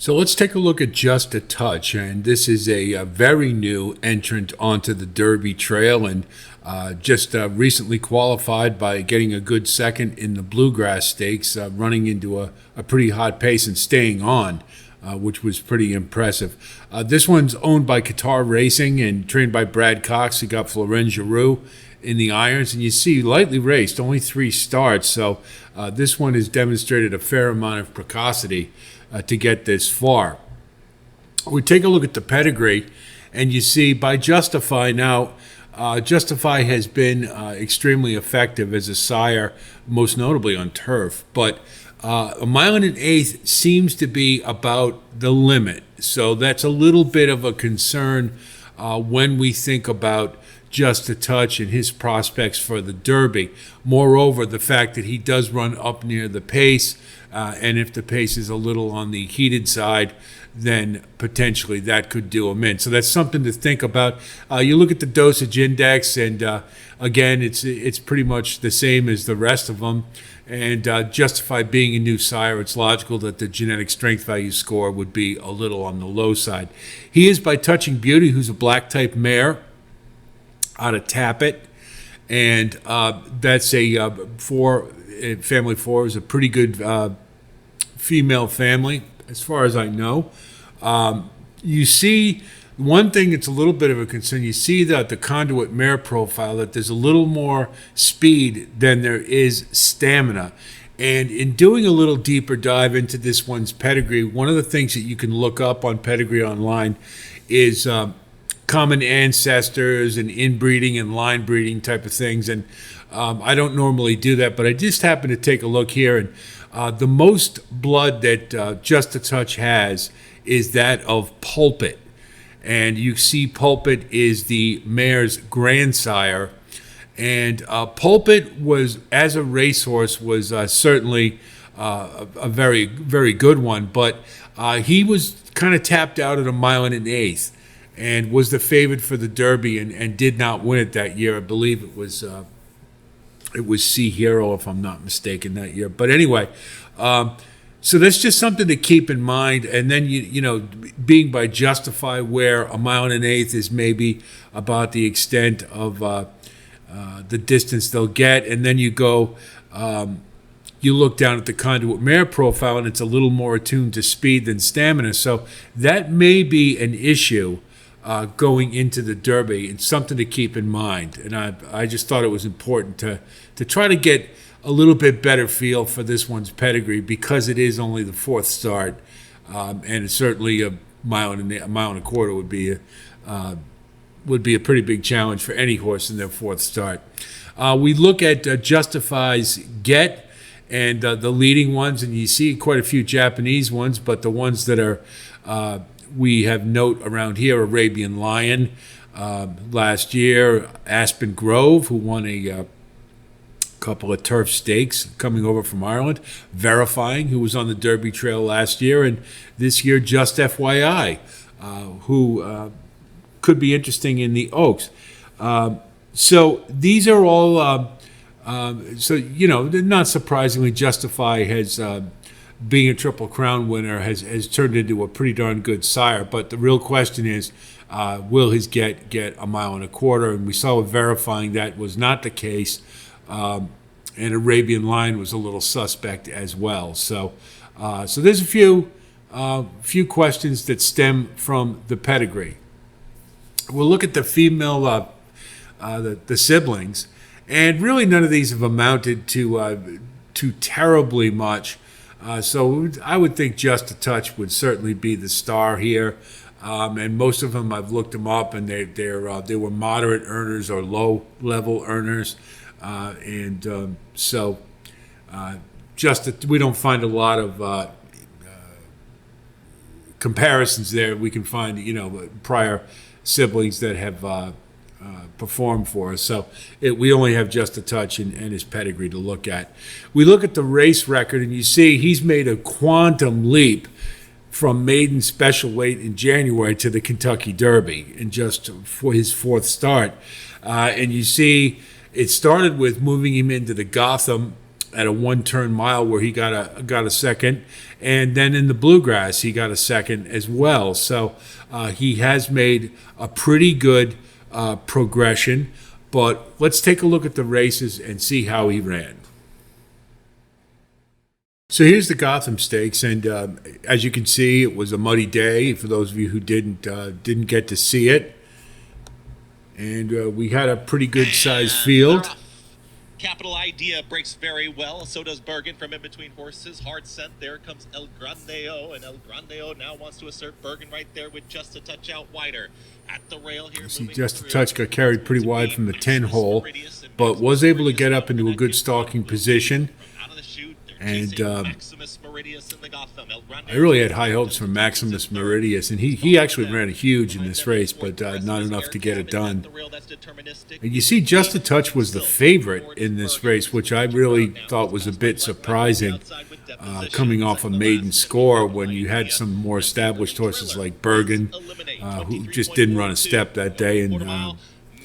So let's take a look at Just a Touch, and this is a very new entrant onto the Derby Trail, and just recently qualified by getting a good second in the Bluegrass Stakes, running into a pretty hot pace and staying on, which was pretty impressive. This one's owned by Qatar Racing and trained by Brad Cox. He got Florent Giroux in the irons, and you see lightly raced, only 3 starts, so this one has demonstrated a fair amount of precocity to get this far. We take a look at the pedigree, and you see by Justify now, Justify has been extremely effective as a sire, most notably on turf, but a mile and an eighth seems to be about the limit. So that's a little bit of a concern when we think about Just a Touch and his prospects for the Derby. Moreover, the fact that he does run up near the pace, and if the pace is a little on the heated side, then potentially that could do him in. So that's something to think about. You look at the dosage index, and again, it's pretty much the same as the rest of them. And Justify being a new sire, it's logical that the genetic strength value score would be a little on the low side. He is by Touching Beauty, who's a black type mare out of Tappet, and that's a family 4 is a pretty good female family as far as I know. You see one thing that's a little bit of a concern. You see that the conduit mare profile, that there's a little more speed than there is stamina. And in doing a little deeper dive into this one's pedigree, one of the things that you can look up on Pedigree Online is common ancestors and inbreeding and line breeding type of things. And I don't normally do that, but I just happened to take a look here. And the most blood that Just a Touch has is that of Pulpit. And you see Pulpit is the mare's grandsire. And Pulpit was, as a racehorse, was certainly a very, very good one. But he was kind of tapped out at a mile and an eighth, and was the favorite for the Derby, and did not win it that year. I believe it was Sea Hero, if I'm not mistaken, that year. But anyway, so that's just something to keep in mind. And then you know, being by Justify, where a mile and an eighth is maybe about the extent of the distance they'll get, and then you go. You look down at the conduit mare profile, and it's a little more attuned to speed than stamina. So that may be an issue going into the Derby. It's something to keep in mind. And I just thought it was important to try to get a little bit better feel for this one's pedigree, because it is only the 4th start, and it's certainly a mile and a quarter would be a pretty big challenge for any horse in their 4th start. We look at Justify's Get, and the leading ones, and you see quite a few Japanese ones, but the ones that are we have note around here: Arabian Lion, last year, Aspen Grove, who won a couple of turf stakes coming over from Ireland, Verifying, who was on the Derby Trail last year, and this year Just FYI, who could be interesting in the Oaks. So these are all, so, you know, not surprisingly, Justify has, being a Triple Crown winner, has turned into a pretty darn good sire. But the real question is, will his get a mile and a quarter? And we saw with Verifying that was not the case. And Arabian Lion was a little suspect as well. So there's a few questions that stem from the pedigree. We'll look at the female, the siblings, and really none of these have amounted to terribly much. So I would think Just a Touch would certainly be the star here. And most of them, I've looked them up, and they were moderate earners or low level earners. So we don't find a lot of comparisons there. We can find, you know, prior siblings that have performed for us. So we only have Just a Touch and his pedigree to look at. We look at the race record, and you see he's made a quantum leap from maiden special weight in January to the Kentucky Derby in just for his 4th start. And you see it started with moving him into the Gotham at a one-turn mile where he got a second, and then in the Bluegrass he got a second as well. So he has made a pretty good progression. But let's take a look at the races and see how he ran. So here's the Gotham Stakes, and as you can see, it was a muddy day for those of you who didn't get to see it. And we had a pretty good-sized field. Capital Idea breaks very well. So does Bergen from in between horses. Hard scent. There comes El Grandeo, and El Grandeo now wants to assert Bergen right there with just a touch out wider. At the rail here. You see, just a touch got carried pretty wide from the 10 hole, but was able to get up into a good stalking position. And I really had high hopes for Maximus Meridius, and he actually ran huge in this race, but not enough to get it done. And you see, Just a Touch was the favorite in this race, which I really thought was a bit surprising, coming off a maiden score when you had some more established horses like Bergen, who just didn't run a step that day, and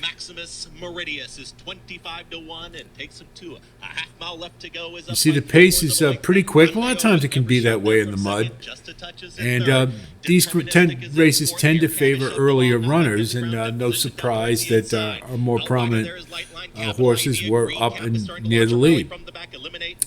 Maximus Meridius is 25-1 and takes him to a half mile left to go. You see, the pace is pretty quick. A lot of times it can be that way in the mud. And these races tend to favor earlier runners, and no surprise that our more prominent horses were up and near the lead.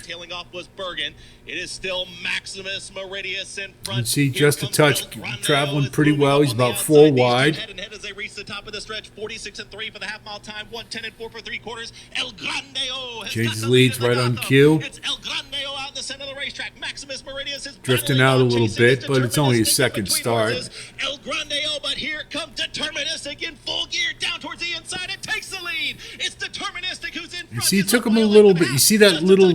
Tailing off was Bergen. It is still Maximus Meridius in front. You see, Just a Touch traveling pretty well. He's about 4 wide. Head and head as they reach the top of the stretch. 46-3 for the half mile time. 1:10-4 for 3/4. El Grandeo changes leads right on cue. It's El Grandeo out in the center of the racetrack. Maximus Meridius is drifting out a little bit, but it's only his second start. El Grandeo, but here comes Deterministic in full gear down towards the inside. It takes the lead. It's Deterministic who's in front. You see, it took him a little bit. You see that little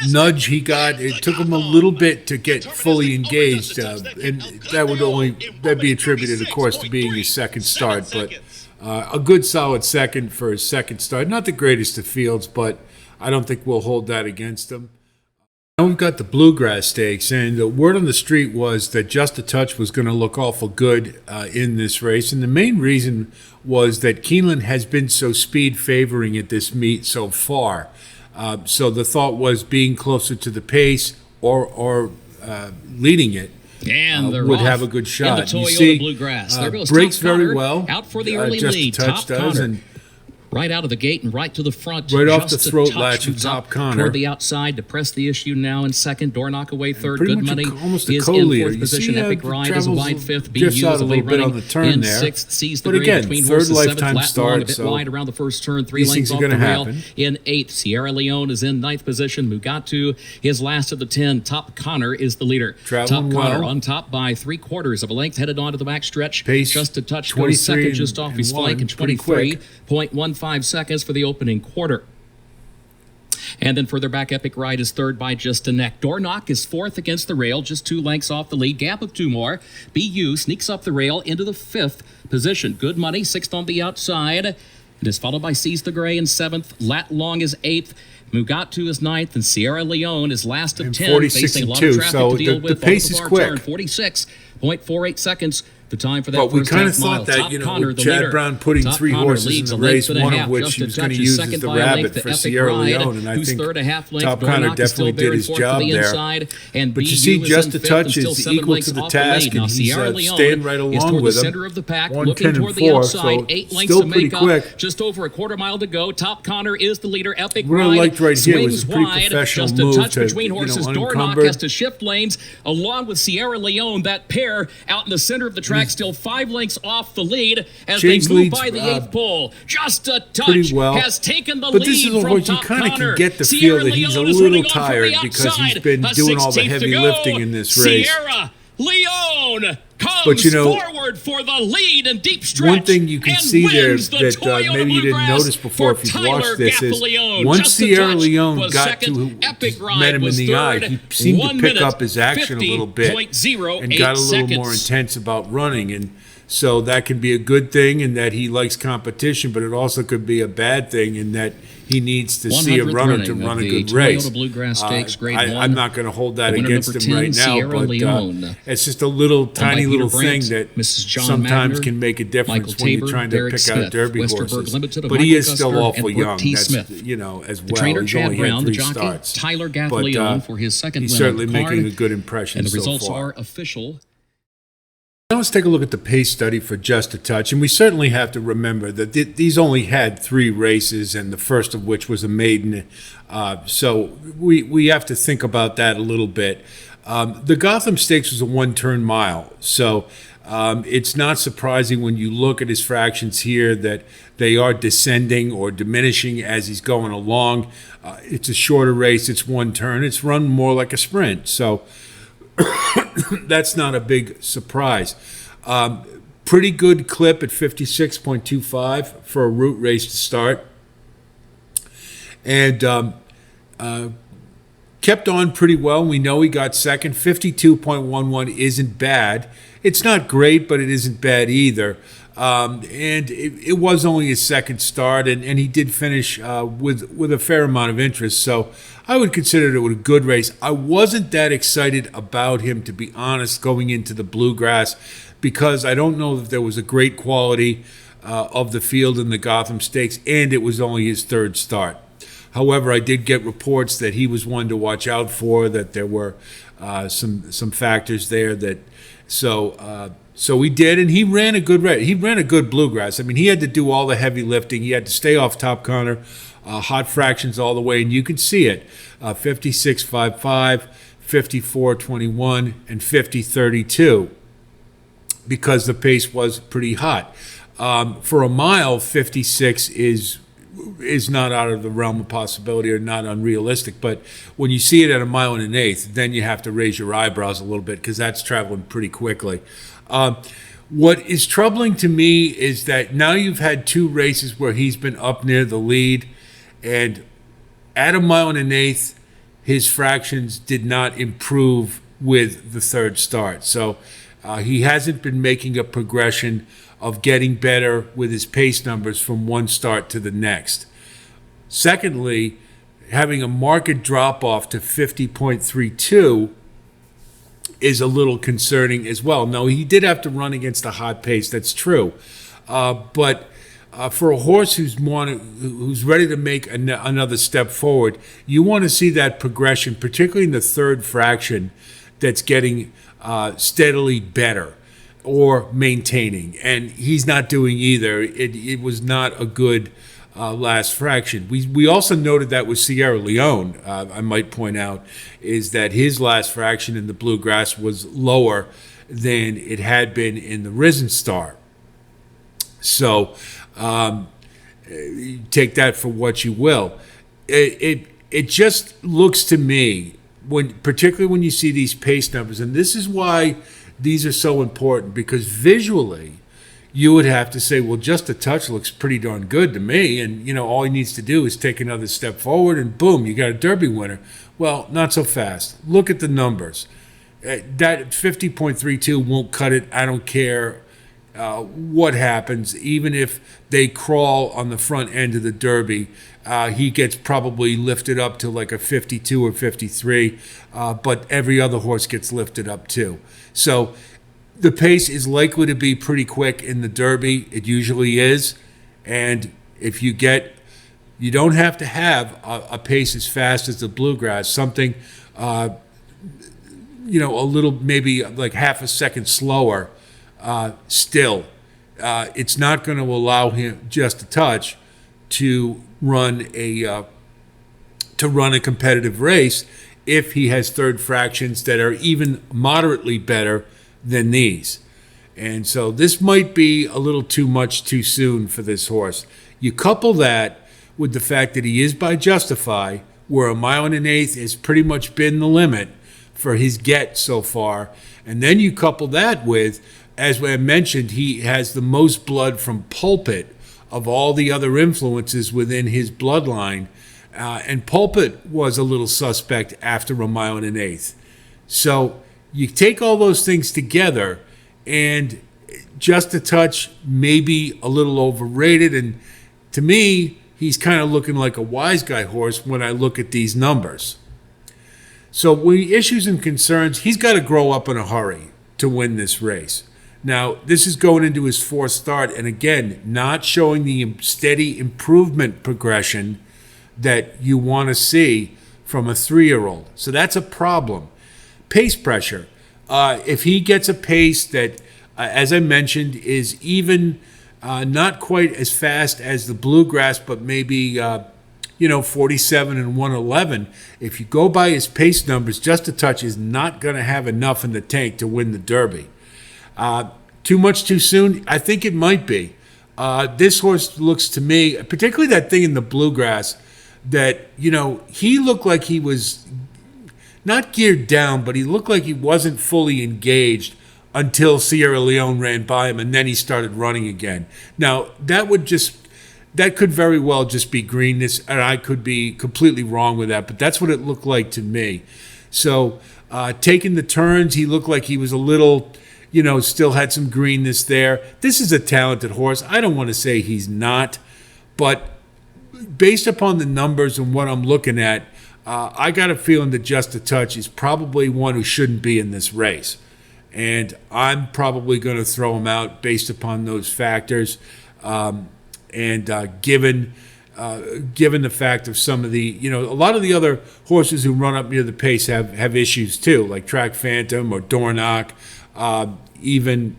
nudge he got? It took him a little bit to get fully engaged, and that'd be attributed, of course, to being his second start. But a good solid second for his second start. Not the greatest of fields, but I don't think we'll hold that against him. Now we've got the Bluegrass Stakes, and the word on the street was that Just a Touch was going to look awful good in this race, and the main reason was that Keeneland has been so speed favoring at this meet so far. So the thought was being closer to the pace or leading it would have a good shot. You see, Bluegrass. Breaks very well. Out for the early Just lead. a Touch does, and right out of the gate and right to the front. Right off the throat latch of Top Connor. Toward the outside to press the issue now in second. Door knock away third. Pretty Good much money almost a is co-leader. in fourth position. Epic Ride is a wide fifth. Just BU out is a little bit on the turn in there. sixth. Sees the but green again, between third horses. lifetime Seventh, start, long, a bit so wide around the first turn. 3 these lengths things off are the going to rail. happen. In eighth, Sierra Leone is in ninth position. Mugatu is last of the 10. Top Connor is the leader. Traveling Top Connor well. on top by 3/4 of a length. Headed onto the back stretch. Pace Just a Touch goes second just off his flank in 23 23.15 seconds for the opening quarter. And then further back, Epic Ride is third by just a neck. Door knock is fourth against the rail, just 2 lengths off the lead. Gap of 2 more. BU sneaks up the rail into the 5th position. Good money, 6th on the outside. It is followed by Seize the Gray in 7th. Lat Long is 8th. Mugatu is 9th, and Sierra Leone is last of 10. 46 facing a lot and of 2, traffic so to deal the with. pace is quick. 46.48 seconds. The time for that but we first kind of half mile. thought that, Top Connor, with the Chad leader. Brown putting Top 3 Connor horses in leads the a length race, and a one half. of which Just he a was going to touch, use second as the by a rabbit length, for Epic Sierra Ride, Leone, and I who's think third a half length. Top Door Connor knock is still definitely there did in his fourth job to the there. inside, and But you BU see, is Just in a fifth Touch and still is 7 equal lengths to the off the lead. task, Now and he's Sierra Leone staying right is along toward with the him. center of the pack, 1:10 looking and toward the 4, outside. so 8 lengths still to pretty make quick. up. Just over a quarter mile to go. Top Connor is the leader. Epic What I Ride liked right here was swings a pretty wide. professional Just a move touch to, between horses. Door knock unencumbered. has to shift lanes along with Sierra Leone. That pair out in the center of the track, still 5 lengths off the lead as they Changed move leads, by the 8th pole. Just a touch pretty well. has taken the But lead this is from what you Top kind of Connor. can get the feel Sierra that he's a Leone is little running on from the tired because he's outside. been A doing all the 16th heavy to go. lifting in this race. Sierra Leone comes But, you know, forward for the lead and deep stretch. One thing you can and see there wins the that Toyota maybe you didn't Bluegrass notice before for if you've Tyler watched this is Gaffalione. once Just a Sierra touch Leone was got second. to Epic Ride met him in was the third. eye, he seemed to 1 pick minute, up his action a little bit and got a little more seconds. intense about running. And So that can be a good thing in that he likes competition, but it also could be a bad thing in that he needs to see a 100th runner to running run of a the good race. Toyota Bluegrass Stakes Grade 1. I'm not going to hold that The winner, against number him 10, right now, Sierra but Leone. it's just a little by tiny Peter little Brandt, thing that Mrs. John sometimes Magner, can make a difference Michael when you're Tabor, trying to Derek pick Smith, out Derby Westerberg horses. Limited of But he Michael is still Custer awful and Brooke young. T. That's, Smith. as The well. trainer, He's Chad only had Brown, the 3 jockey, starts. Tyler But, Gaffalione for his second he's win certainly on the card. making a good impression And the so results far. are official. Now let's take a look at the pace study for Just a Touch, and we certainly have to remember that these only had 3 races, and the first of which was a maiden. So we have to think about that a little bit. The Gotham Stakes was a 1-turn mile, so it's not surprising when you look at his fractions here that they are descending or diminishing as he's going along. It's a shorter race. It's 1 turn. It's run more like a sprint, so that's not a big surprise. Pretty good clip at 56.25 for a route race to start. And kept on pretty well. We know he got second. 52.11 isn't bad. It's not great, but it isn't bad either. And it was only his second start, and he did finish with a fair amount of interest. So I would consider it a good race. I wasn't that excited about him, to be honest, going into the Bluegrass, because I don't know that there was a great quality of the field in the Gotham Stakes, and it was only his 3rd start. However, I did get reports that he was one to watch out for, that there were some factors there that so he did, and he ran a good race. He ran a good Bluegrass. I mean, he had to do all the heavy lifting. He had to stay off Top Corner, hot fractions all the way, and you can see it. 56.55, 54.21, and 50.32, because the pace was pretty hot. For a mile, 56 is not out of the realm of possibility or not unrealistic. But when you see it at a mile and an eighth, then you have to raise your eyebrows a little bit, because that's traveling pretty quickly. What is troubling to me is that now you've had 2 races where he's been up near the lead, and at a mile and an eighth, his fractions did not improve with the 3rd start. So he hasn't been making a progression of getting better with his pace numbers from one start to the next. Secondly, having a marked drop-off to 50.32 is a little concerning as well. Now, he did have to run against a hot pace, that's true. But for a horse who's ready to make another step forward, you want to see that progression, particularly in the 3rd fraction, that's getting steadily better or maintaining. And he's not doing either. It was not a good last fraction. We also noted that with Sierra Leone, I might point out, is that his last fraction in the Bluegrass was lower than it had been in the Risen Star. So take that for what you will. It just looks to me, particularly when you see these pace numbers, and this is why these are so important, because visually you would have to say, well, Just a Touch looks pretty darn good to me, and all he needs to do is take another step forward, and boom, you got a Derby winner. Well, not so fast. Look at the numbers. That 50.32 won't cut it. I don't care what happens. Even if they crawl on the front end of the Derby, he gets probably lifted up to like a 52 or 53, but every other horse gets lifted up too. So the pace is likely to be pretty quick in the Derby. It usually is. And if you don't have to have a pace as fast as the Bluegrass, something, a little, maybe like half a second slower, still, it's not going to allow him Just a Touch to run a competitive race if he has 3rd fractions that are even moderately better than these. And so this might be a little too much too soon for this horse. You couple that with the fact that he is by Justify, where a mile and an eighth has pretty much been the limit for his get so far, and then you couple that with, as I mentioned, he has the most blood from Pulpit of all the other influences within his bloodline, and Pulpit was a little suspect after a mile and an eighth. So you take all those things together, and Just a Touch, maybe a little overrated. And to me, he's kind of looking like a wise guy horse when I look at these numbers. So with issues and concerns, he's got to grow up in a hurry to win this race. Now, this is going into his fourth start, and again, not showing the steady improvement progression that you want to see from a 3-year-old. So that's a problem. Pace pressure. If he gets a pace that, as I mentioned, is even not quite as fast as the Bluegrass, but maybe 47 and 111. If you go by his pace numbers, Just a Touch is not going to have enough in the tank to win the Derby. Too much too soon? I think it might be. This horse looks to me, particularly that thing in the Bluegrass, that, he looked like he was not geared down, but he looked like he wasn't fully engaged until Sierra Leone ran by him, and then he started running again. Now, that could very well just be greenness, and I could be completely wrong with that, but that's what it looked like to me. So, taking the turns, he looked like he was a little, still had some greenness there. This is a talented horse. I don't want to say he's not, but based upon the numbers and what I'm looking at, I got a feeling that Just a Touch is probably one who shouldn't be in this race. And I'm probably going to throw him out based upon those factors. Given the fact of some of the, a lot of the other horses who run up near the pace have issues too, like Track Phantom or Dornoch, even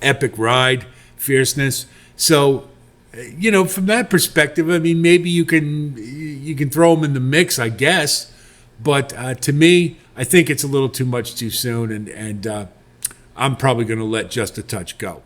Epic Ride, Fierceness. So, from that perspective, I mean, maybe you can throw them in the mix, I guess. But to me, I think it's a little too much too soon, and I'm probably going to let Just a Touch go.